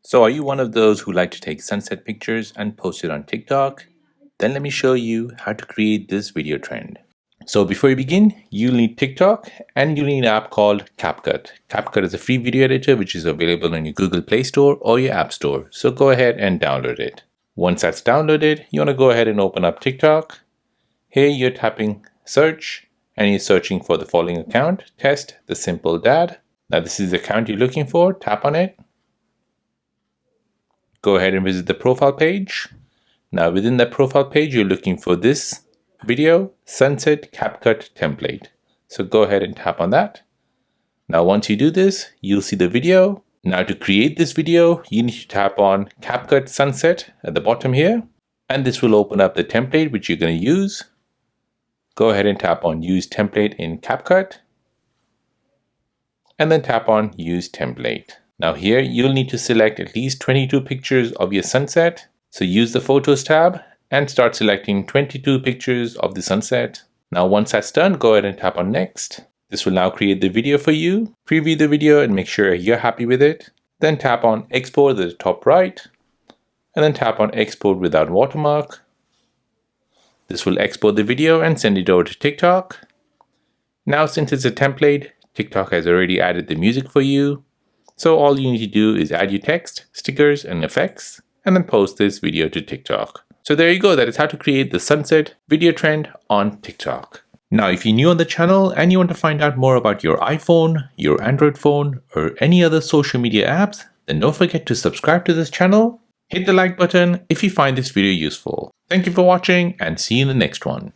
So are you one of those who like to take sunset pictures and post it on TikTok? Then let me show you how to create this video trend. So before you begin, you'll need TikTok and you'll need an app called Capcut. Capcut is a free video editor which is available in your Google Play Store or your App Store. So go ahead and download it. Once that's downloaded, you want to go ahead and open up TikTok. Here you're tapping search and you're searching for the following account, Test the Simple Dad. Now this is the account you're looking for, tap on it. Go ahead and visit the profile page. Now within that profile page, you're looking for this video, Sunset Capcut template. So go ahead and tap on that. Now once you do this, you'll see the video. Now to create this video, you need to tap on Capcut Sunset at the bottom here. And this will open up the template which you're going to use. Go ahead and tap on Use Template in Capcut. And then tap on Use Template. Now here, you'll need to select at least 22 pictures of your sunset. So use the Photos tab and start selecting 22 pictures of the sunset. Now once that's done, go ahead and tap on Next. This will now create the video for you. Preview the video and make sure you're happy with it. Then tap on Export at the top right. And then tap on Export without watermark. This will export the video and send it over to TikTok. Now since it's a template, TikTok has already added the music for you. So all you need to do is add your text, stickers, and effects, and then post this video to TikTok. So there you go, that is how to create the sunset video trend on TikTok. Now, if you're new on the channel and you want to find out more about your iPhone, your Android phone, or any other social media apps, then don't forget to subscribe to this channel. Hit the like button if you find this video useful. Thank you for watching and see you in the next one.